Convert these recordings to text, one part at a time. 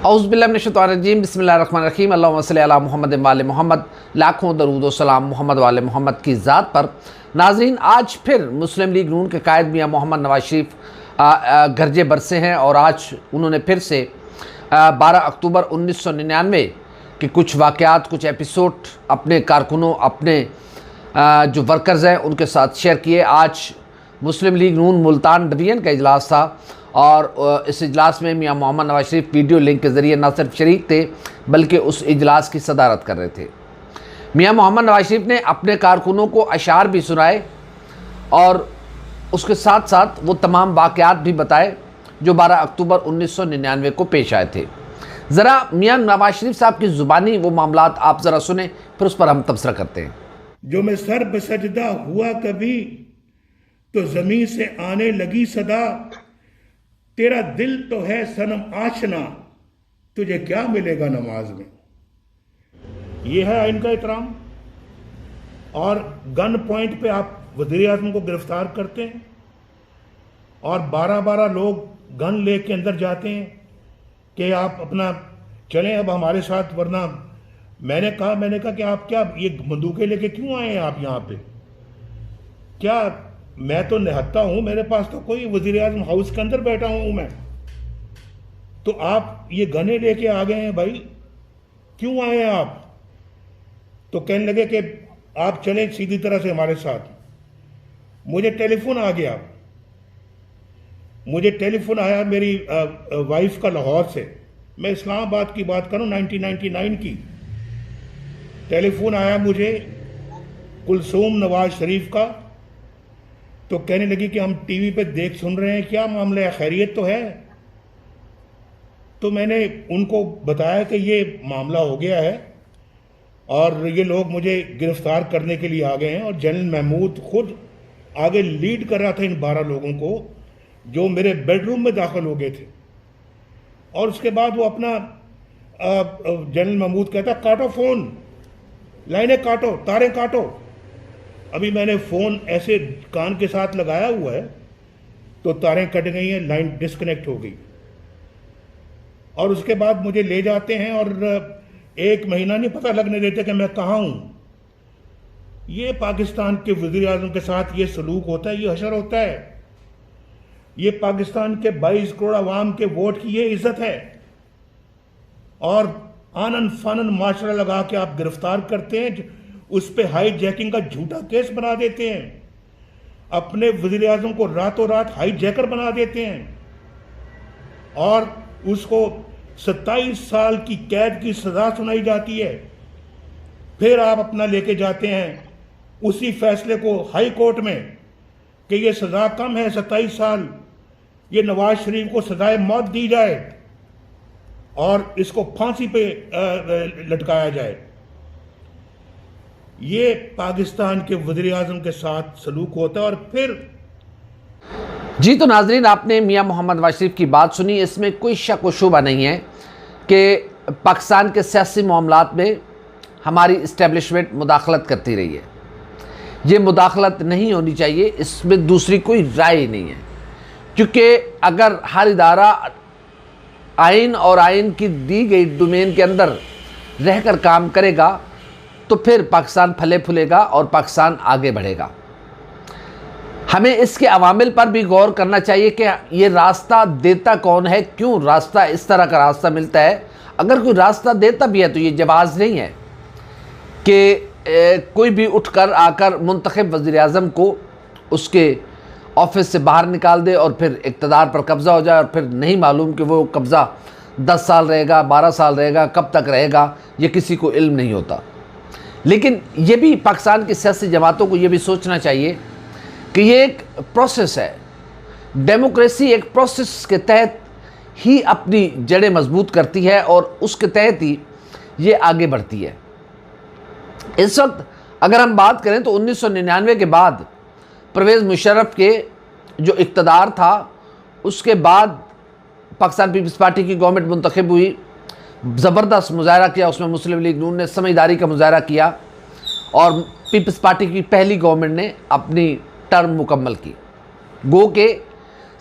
औज़ुबिल्लाहिमिनश्शैतानिर्रजीम बिस्मिल्लाहिर्रहमानिर्रहीम अल्लाहुम्मा सल्लि अला मुहम्मद वाले मोहम्मद। लाखों दरूद व सलाम मोहम्मद वाले मोहम्मद की ज़ात पर। नाज़रीन, आज फिर मुस्लिम लीग नून के कायद मियाँ मोहम्मद नवाज शरीफ गरजे बरसे हैं और आज उन्होंने फिर से 12 अक्टूबर 1999 के कुछ वाक़यात, कुछ एपिसोड अपने कारकुनों, अपने जो वर्कर्स हैं उनके साथ शेयर किए। आज मुस्लिम लीग नून मुल्तान डिवीज़न का इजलास था और इस इजलास में मियाँ मोहम्मद नवाज शरीफ वीडियो लिंक के ज़रिए न सिर्फ शरीक थे बल्कि उस इजलास की सदारत कर रहे थे। मियाँ मोहम्मद नवाज शरीफ ने अपने कारकुनों को अशार भी सुनाए और उसके साथ साथ वो तमाम वाक़यात भी बताए जो 12 अक्टूबर 1999 को पेश आए थे। ज़रा मियाँ नवाज शरीफ साहब की ज़ुबानी वो मामलात आप ज़रा सुने, फिर उस पर हम तबसरा करते हैं। जो मैं सर बसजदा हुआ कभी तो ज़मीन से आने लगी सदा, तेरा दिल तो है सनम आशना, तुझे क्या मिलेगा नमाज में। यह है इनका एहतराम। और गन पॉइंट पे आप वज़ीर आज़म को गिरफ्तार करते हैं और 12-12 लोग गन लेके अंदर जाते हैं कि आप अपना चलें अब हमारे साथ, वरना मैंने कहा कि आप क्या ये बंदूकें लेके क्यों आए हैं आप यहाँ पे? क्या मैं तो निहत्ता हूं, मेरे पास तो कोई वज़ीर आज़म हाउस के अंदर बैठा हूं मैं, तो आप ये गने लेके आ गए हैं भाई, क्यों आए हैं आप? तो कहने लगे कि आप चलें सीधी तरह से हमारे साथ। मुझे टेलीफोन आ गया, मुझे टेलीफोन आया मेरी वाइफ का लाहौर से। मैं इस्लामाबाद की बात करूं 1999 की। टेलीफोन आया मुझे कुलसूम नवाज शरीफ का, तो कहने लगी कि हम टीवी पे देख सुन रहे हैं, क्या मामला है, खैरियत तो है? तो मैंने उनको बताया कि ये मामला हो गया है और ये लोग मुझे गिरफ्तार करने के लिए आ गए हैं। और जनरल महमूद खुद आगे लीड कर रहा था इन 12 लोगों को जो मेरे बेडरूम में दाखिल हो गए थे। और उसके बाद वो अपना जनरल महमूद कहता, काटो फोन, लाइनें काटो, तारें काटो। अभी मैंने फ़ोन ऐसे कान के साथ लगाया हुआ है तो तारें कट गई हैं, लाइन डिस्कनेक्ट हो गई। और उसके बाद मुझे ले जाते हैं और 1 महीना नहीं पता लगने देते कि मैं कहाँ हूँ। ये पाकिस्तान के वज़ीर आज़म के साथ ये सलूक होता है, ये हशर होता है। ये पाकिस्तान के 22 करोड़ अवाम के वोट की ये इज़्ज़त है। और आनन फानन माशरा लगा के आप गिरफ्तार करते हैं, उस पर हाई जैकिंग का झूठा केस बना देते हैं, अपने वज़ीर आज़म को रातों रात हाई जैकर बना देते हैं और उसको 27 साल की कैद की सज़ा सुनाई जाती है। फिर आप अपना लेके जाते हैं उसी फैसले को हाई कोर्ट में कि ये सज़ा कम है, 27 साल, ये नवाज शरीफ को सज़ाए मौत दी जाए और इसको फांसी पे लटकाया जाए। ये पाकिस्तान के वज़ीर आज़म के साथ सलूक होता है। और फिर जी, तो नाजरीन, आपने मियाँ मोहम्मद नवाज शरीफ की बात सुनी। इसमें कोई शक व शुबा नहीं है कि पाकिस्तान के सियासी मामलात में हमारी इस्टेब्लिशमेंट मुदाखलत करती रही है। ये मुदाखलत नहीं होनी चाहिए, इसमें दूसरी कोई राय नहीं है। क्योंकि अगर हर इदारा आइन और आइन की दी गई डोमेन के अंदर रहकर काम करेगा तो फिर पाकिस्तान फले फूलेगा और पाकिस्तान आगे बढ़ेगा। हमें इसके अवामिल पर भी गौर करना चाहिए कि ये रास्ता देता कौन है, क्यों रास्ता इस तरह का रास्ता मिलता है। अगर कोई रास्ता देता भी है तो ये जवाज़ नहीं है कि कोई भी उठकर आकर मुंतखब वज़ीर आज़म को उसके ऑफिस से बाहर निकाल दे और फिर इक़्तिदार पर कब्ज़ा हो जाए और फिर नहीं मालूम कि वो कब्ज़ा 10 साल रहेगा, 12 साल रहेगा, कब तक रहेगा, ये किसी को इल्म नहीं होता। लेकिन ये भी पाकिस्तान की सियासी जमातों को ये भी सोचना चाहिए कि ये एक प्रोसेस है। डेमोक्रेसी एक प्रोसेस के तहत ही अपनी जड़ें मजबूत करती है और उसके तहत ही ये आगे बढ़ती है। इस वक्त अगर हम बात करें तो 1999 के बाद परवेज़ मुशर्रफ के जो इक़्तिदार था, उसके बाद पाकिस्तान पीपल्स पार्टी की गवर्नमेंट मुंतखब हुई, ज़बरदस्त मुजाहरा किया, उसमें मुस्लिम लीग नून ने समझदारी का मुजाहरा किया और पीपल्स पार्टी की पहली गवर्नमेंट ने अपनी टर्म मुकम्मल की। गो के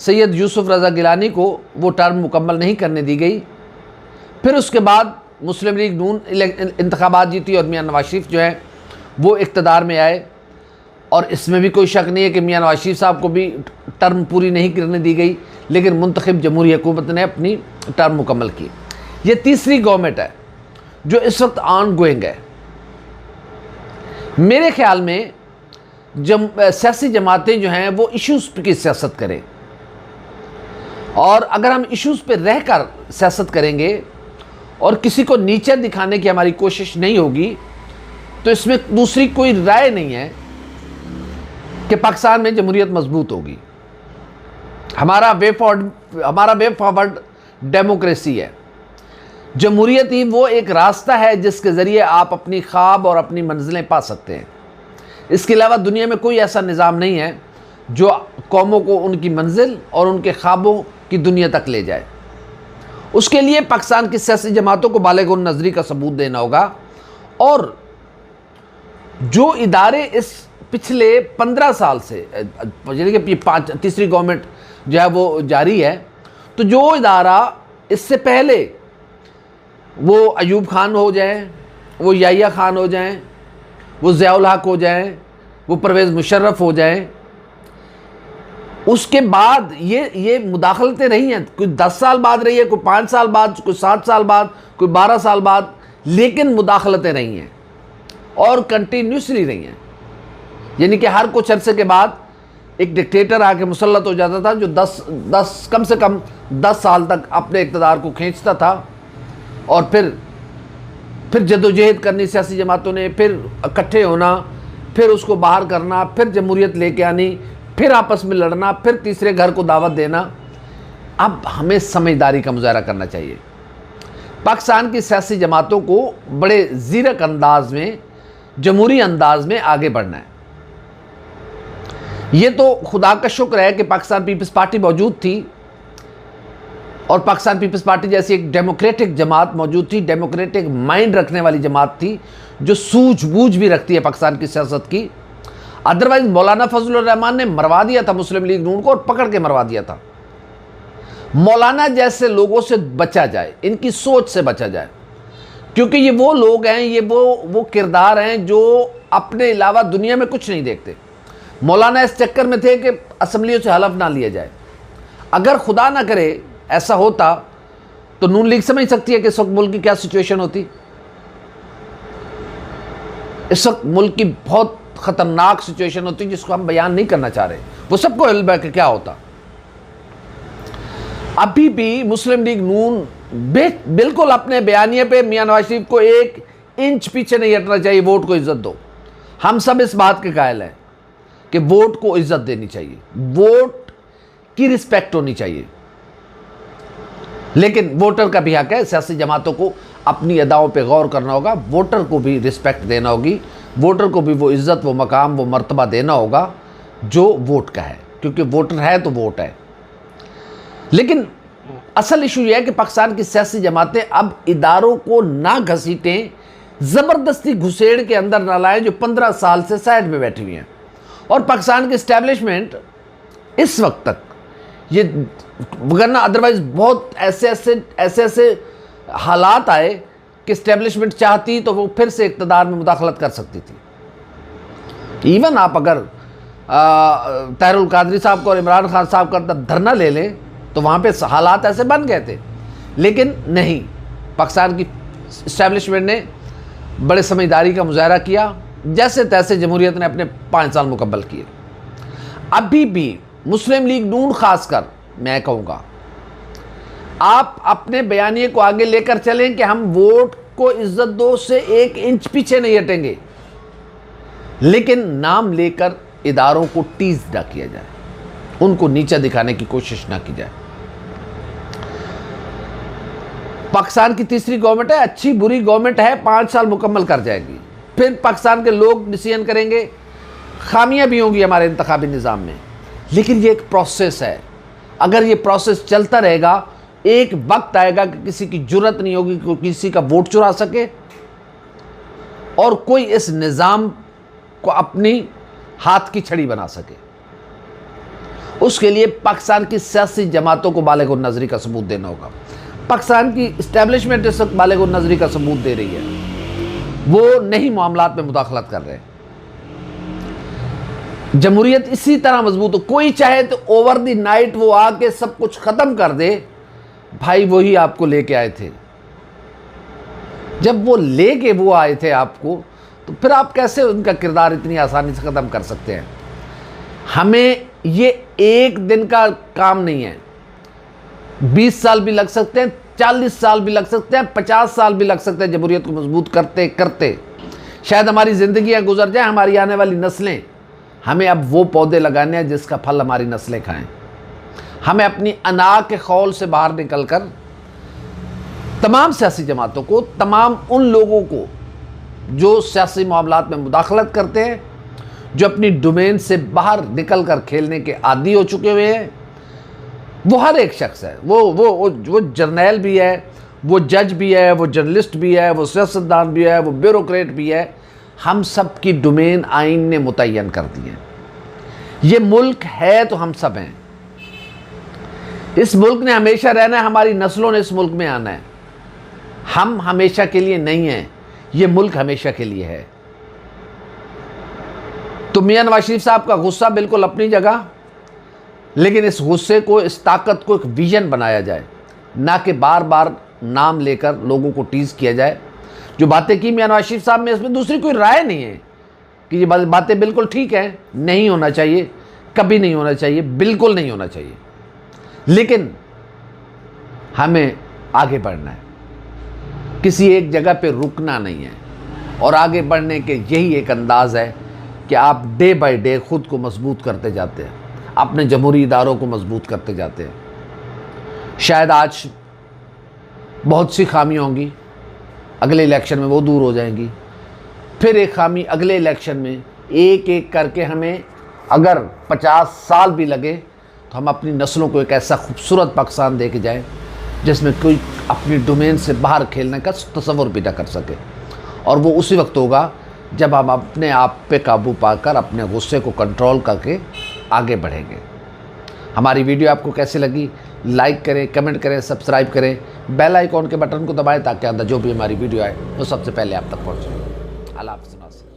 सैयद यूसुफ रज़ा गिलानी को वो टर्म मुकम्मल नहीं करने दी गई, फिर उसके बाद मुस्लिम लीग नून इंतखाबात जीती और मियाँ नवाज शरीफ जो हैं वो इक़्तिदार में आए। और इसमें भी कोई शक नहीं है कि मियाँ नवाज शरीफ साहब को भी टर्म पूरी नहीं करने दी गई, लेकिन मुंतखब जमहूरी हुकूमत ने अपनी टर्म मुकम्मल की। ये तीसरी गवर्नमेंट है जो इस वक्त ऑन गोइंग है। मेरे ख्याल में सियासी जमातें जो हैं वो इश्यूज़ की सियासत करें, और अगर हम इश्यूज़ पे रहकर सियासत करेंगे और किसी को नीचे दिखाने की हमारी कोशिश नहीं होगी, तो इसमें दूसरी कोई राय नहीं है कि पाकिस्तान में जमहूरियत मजबूत होगी। हमारा वे फॉरवर्ड डेमोक्रेसी है। जमहूरियत ही वो एक रास्ता है जिसके ज़रिए आप अपनी ख्वाब और अपनी मंजिलें पा सकते हैं। इसके अलावा दुनिया में कोई ऐसा निज़ाम नहीं है जो कौमों को उनकी मंजिल और उनके ख्वाबों की दुनिया तक ले जाए। उसके लिए पाकिस्तान की सियासी जमातों को बालिग़ नज़री का सबूत देना होगा, और जो इदारे इस पिछले 15 साल से यानी कि तीसरी गवर्नमेंट जो है वो जारी है, तो जो इदारा इससे पहले वो अयूब खान हो जाएं, वो याहिया खान हो जाएं, वो ज़ियाउल हक हो जाएं, वो परवेज़ मुशर्रफ हो जाएं, उसके बाद ये मुदाखलतें रही हैं। कोई 10 साल बाद रही है, कोई 5 साल बाद, कोई 7 साल बाद, कोई 12 साल बाद, लेकिन मुदाखलतें रही हैं और कंटिन्यूसली रही हैं। यानी कि हर कुछ अरसे के बाद एक डिक्टेटर आके मुसल्लत हो जाता था जो 10 कम से कम 10 साल तक अपने इक़्तिदार को खींचता था, और फिर जदोजहद करनी सियासी जमातों ने, फिर इकट्ठे होना, फिर उसको बाहर करना, फिर जमहूरियत लेके आनी, फिर आपस में लड़ना, फिर तीसरे घर को दावत देना। अब हमें समझदारी का मुजाहरा करना चाहिए। पाकिस्तान की सियासी जमातों को बड़े ज़ीरक अंदाज में, जमहूरी अंदाज में आगे बढ़ना है। ये तो खुदा का शुक्र है कि पाकिस्तान पीपल्स पार्टी मौजूद थी, और पाकिस्तान पीपल्स पार्टी जैसी एक डेमोक्रेटिक जमात मौजूद थी, डेमोक्रेटिक माइंड रखने वाली जमात थी, जो सूझबूझ भी रखती है पाकिस्तान की सियासत की। अदरवाइज मौलाना फजलुर रहमान ने मरवा दिया था मुस्लिम लीग नून को, और पकड़ के मरवा दिया था। मौलाना जैसे लोगों से बचा जाए, इनकी सोच से बचा जाए, क्योंकि ये वो लोग हैं, ये वो किरदार हैं जो अपने अलावा दुनिया में कुछ नहीं देखते। मौलाना इस चक्कर में थे कि असम्बलियों से हलफ ना लिया जाए। अगर खुदा ना करे ऐसा होता तो नून लीग समझ सकती है कि इस वक्त मुल्क की क्या सिचुएशन होती। इस वक्त मुल्क की बहुत ख़तरनाक सिचुएशन होती जिसको हम बयान नहीं करना चाह रहे। वो सबको इल्म है कि क्या होता। अभी भी मुस्लिम लीग नून बिल्कुल अपने बयानिए पे मियाँ नवाज शरीफ को 1 इंच पीछे नहीं हटना चाहिए। वोट को इज्जत दो। हम सब इस बात के कायल हैं कि वोट को इज्जत देनी चाहिए, वोट की रिस्पेक्ट होनी चाहिए, लेकिन वोटर का भी हक है। सियासी जमातों को अपनी अदाओं पे गौर करना होगा, वोटर को भी रिस्पेक्ट देना होगी, वोटर को भी वो इज़्ज़त, वो मकाम, वो मर्तबा देना होगा जो वोट का है, क्योंकि वोटर है तो वोट है। लेकिन असल इशू यह है कि पाकिस्तान की सियासी जमातें अब इदारों को ना घसीटें, ज़बरदस्ती घुसेड़ के अंदर ना लाएं, जो 15 साल से साइड में बैठी हुई हैं। और पाकिस्तान की इस्टेब्लिशमेंट इस वक्त तक ये, वरना अदरवाइज बहुत ऐसे हालात आए कि इस्टेब्लिशमेंट चाहती तो वो फिर से इक़्तिदार में मुदाखलत कर सकती थी। इवन आप अगर ताहिरुल कादरी साहब को और इमरान खान साहब का धरना ले लें तो वहाँ पे हालात ऐसे बन गए थे, लेकिन नहीं, पाकिस्तान की इस्टेब्लिशमेंट ने बड़े समझदारी का मुजाहरा किया, जैसे तैसे जमहूरियत ने अपने 5 साल मुकम्मल किए। अभी भी मुस्लिम लीग नून खासकर मैं कहूँगा, आप अपने बयानिए को आगे लेकर चलें कि हम वोट को इज्जत दो से 1 इंच पीछे नहीं हटेंगे, लेकिन नाम लेकर इदारों को टीज ना किया जाए, उनको नीचा दिखाने की कोशिश ना की जाए। पाकिस्तान की तीसरी गवर्नमेंट है, अच्छी बुरी गवर्नमेंट है, 5 साल मुकम्मल कर जाएगी, फिर पाकिस्तान के लोग डिसीजन करेंगे। खामियां भी होंगी हमारे इंतखाबी निज़ाम में, लेकिन ये एक प्रोसेस है। अगर ये प्रोसेस चलता रहेगा, एक वक्त आएगा कि किसी की जुर्रत नहीं होगी कि किसी का वोट चुरा सके और कोई इस निज़ाम को अपनी हाथ की छड़ी बना सके। उसके लिए पाकिस्तान की सियासी जमातों को बालिग़ नज़री का सबूत देना होगा। पाकिस्तान की इस्टेब्लिशमेंट इस वक्त बालिग नजरी का सबूत दे रही है, वो नहीं मामलात में मुदाखलत कर रहे। जमहूरियत इसी तरह मजबूत हो, कोई चाहे तो ओवर द नाइट वो आके सब कुछ ख़त्म कर दे, भाई वही आपको लेके आए थे। जब वो लेके वो आए थे आपको, तो फिर आप कैसे उनका किरदार इतनी आसानी से ख़त्म कर सकते हैं। हमें ये एक दिन का काम नहीं है, 20 साल भी लग सकते हैं, 40 साल भी लग सकते हैं, 50 साल भी लग सकते हैं जमहूरियत को मजबूत करते करते। शायद हमारी ज़िंदगियाँ गुजर जाएं, हमारी आने वाली नस्लें, हमें अब वो पौधे लगाने हैं जिसका फल हमारी नस्लें खाएं। हमें अपनी अना के खौल से बाहर निकलकर तमाम सियासी जमातों को, तमाम उन लोगों को जो सियासी मामलात में मुदाखलत करते हैं, जो अपनी डोमेन से बाहर निकल कर खेलने के आदी हो चुके हुए हैं, वो हर एक शख्स है, वो जर्नैल भी है, वो जज भी है, वो जर्नलिस्ट भी है, वो सियासतदान भी है, वो ब्यूरोक्रेट भी है। हम सब की डोमेन आइन ने मुतय्यन कर दी है। ये मुल्क है तो हम सब हैं। इस मुल्क ने हमेशा रहना है, हमारी नस्लों ने इस मुल्क में आना है। हम हमेशा के लिए नहीं हैं, ये मुल्क हमेशा के लिए है। तो मियां नवाज शरीफ साहब का गुस्सा बिल्कुल अपनी जगह, लेकिन इस गुस्से को, इस ताकत को एक विजन बनाया जाए, ना कि बार बार नाम लेकर लोगों को टीज किया जाए। जो बातें की मियां नवाज शरीफ साहब में, इसमें दूसरी कोई राय नहीं है कि ये बातें बिल्कुल ठीक हैं, नहीं होना चाहिए, कभी नहीं होना चाहिए, बिल्कुल नहीं होना चाहिए। लेकिन हमें आगे बढ़ना है, किसी एक जगह पे रुकना नहीं है। और आगे बढ़ने के यही एक अंदाज़ है कि आप डे बाय डे खुद को मजबूत करते जाते हैं, अपने जमहूरी इदारों को मजबूत करते जाते हैं। शायद आज बहुत सी खामियाँ होंगी, अगले इलेक्शन में वो दूर हो जाएंगी। फिर एक खामी अगले इलेक्शन में, एक एक करके हमें अगर 50 साल भी लगे तो हम अपनी नस्लों को एक ऐसा खूबसूरत पाकिस्तान दे के जाए जिसमें कोई अपनी डोमेन से बाहर खेलने का तसव्वुर भी ना कर सके। और वो उसी वक्त होगा जब हम अपने आप पे काबू पाकर अपने गुस्से को कंट्रोल करके आगे बढ़ेंगे। हमारी वीडियो आपको कैसी लगी, लाइक करें, कमेंट करें, सब्सक्राइब करें, बेल आइकॉन के बटन को दबाएं ताकि अंदर जो भी हमारी वीडियो आए वो सबसे पहले आप तक पहुँचे। अल्लाह हाफ़िज़।